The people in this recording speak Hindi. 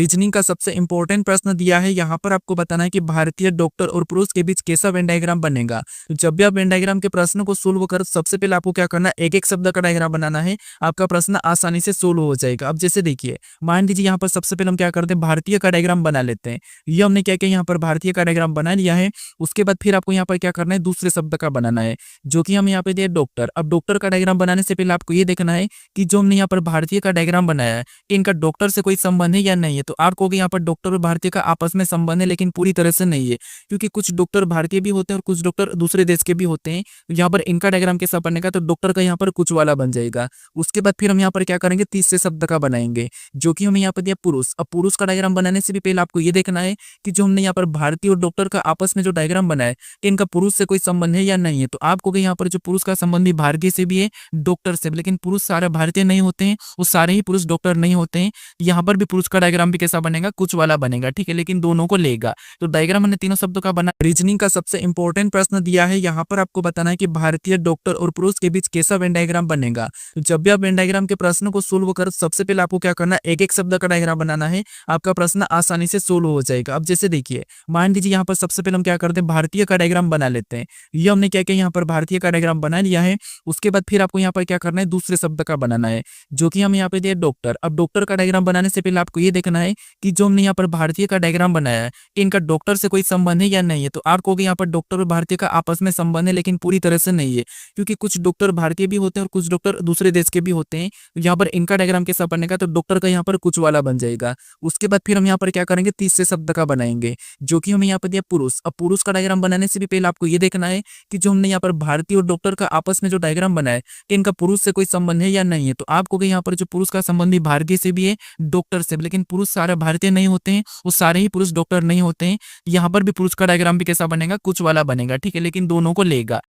रीजनिंग का सबसे इंपॉर्टेंट प्रश्न दिया है। यहाँ पर आपको बताना है कि भारतीय डॉक्टर और पुरुष के बीच कैसा वेन डायग्राम बनेगा। तो जब भी आप वेन डायग्राम के प्रश्न को सोल्व कर सबसे पहले आपको क्या करना है, एक एक शब्द का डायग्राम बनाना है। आपका प्रश्न आसानी से सोल्व हो जाएगा। अब जैसे देखिए, मान लीजिए यहाँ पर सबसे पहले हम क्या करते हैं, भारतीय का डायग्राम बना लेते हैं। ये हमने क्या किया, यहाँ पर भारतीय का डायग्राम बना लिया है। उसके बाद फिर आपको यहाँ पर क्या करना है, दूसरे शब्द का बनाना है, जो कि हम यहाँ पे दिए डॉक्टर। अब डॉक्टर का डायग्राम बनाने से पहले आपको ये देखना है कि जो हमने यहाँ पर भारतीय का डायग्राम बनाया है, इनका डॉक्टर से कोई संबंध है या नहीं है। तो आप कहोगे यहाँ पर डॉक्टर और भारतीय का आपस में संबंध है, लेकिन पूरी तरह से नहीं है, क्योंकि कुछ डॉक्टर भारतीय भी होते हैं और कुछ डॉक्टर दूसरे देश के भी होते हैं। यहाँ पर इनका डायग्राम कैसा बनेगा, तो डॉक्टर का यहाँ पर कुछ वाला बन जाएगा। उसके बाद फिर हम यहाँ पर क्या करेंगे, तीसरे शब्द का बनाएंगे, जो कि हमें यहाँ पर दिया पुरुष। अब पुरुष का डायग्राम बनाने से भी पहले आपको ये देखना है कि जो हमने यहाँ पर भारतीय और डॉक्टर का आपस में जो डायग्राम बनाया है, इनका पुरुष से कोई संबंध है या नहीं है। तो आप कहोगे यहाँ पर जो पुरुष का संबंधी भारतीय से भी है, डॉक्टर से भी, लेकिन पुरुष सारे भारतीय नहीं होते हैं, वो सारे ही पुरुष डॉक्टर नहीं होते हैं। यहाँ पर भी पुरुष का डायग्राम भी कैसा बनेगा, कुछ वाला बनेगा, ठीक है, लेकिन दोनों को लेगा। तो डायग्राम हमने तीनों शब्दों का बना। रीजनिंग का सबसे इंपॉर्टेंट प्रश्न दिया है। यहाँ पर आपको बताना है कि भारतीय डॉक्टर और पुरुष के बीच कैसा वेन डायग्राम बनेगा। तो जब भी आप वेन डायग्राम के प्रश्न को सोल्व कर सबसे पहले आपको क्या करना है, एक एक शब्द का डायग्राम बनाना है। आपका प्रश्न आसानी से सोल्व हो जाएगा। अब जैसे देखिए, मान लीजिए यहाँ पर सबसे पहले हम क्या करते हैं, भारतीय का डायग्राम बना लेते हैं। ये हमने क्या किया, यहाँ पर भारतीय का डायग्राम बना लिया है। उसके बाद फिर आपको यहाँ पर क्या करना है, दूसरे शब्द का बनाना है, जो कि हम यहाँ पे दिए डॉक्टर। अब डॉक्टर का डायग्राम बनाने से पहले आपको ये देखना है कि जो हमने यहाँ पर भारतीय का डायग्राम बनाया है, इनका डॉक्टर से कोई संबंध है या नहीं है। तो आप कहोगे यहाँ पर डॉक्टर और भारतीय का आपस में संबंध है, लेकिन पूरी तरह से नहीं है, क्योंकि कुछ डॉक्टर भारतीय भी होते हैं और कुछ डॉक्टर दूसरे देश के भी होते हैं। यहाँ पर इनका डायग्राम कैसा बनेगा, तो डॉक्टर का यहाँ पर कुछ वाला बन जाएगा। उसके बाद फिर हम यहाँ पर क्या करेंगे, तीसरे शब्द का बनाएंगे, जो कि हमें यहाँ पर दिया पुरुष। अब पुरुष का डायग्राम बनाने से भी पहले आपको ये देखना है कि जो हमने यहाँ पर भारतीय और डॉक्टर का आपस में जो डायग्राम बनाया है, इनका पुरुष से कोई संबंध है या नहीं है। तो आप कहोगे यहाँ पर जो पुरुष का संबंधी भारतीय से भी है, डॉक्टर से भी, लेकिन पुरुष सारे भारतीय नहीं होते हैं, वो सारे ही पुरुष डॉक्टर नहीं होते हैं। यहाँ पर भी पुरुष का डायग्राम भी कैसा बनेगा, कुछ वाला बनेगा, ठीक है, लेकिन दोनों को लेगा।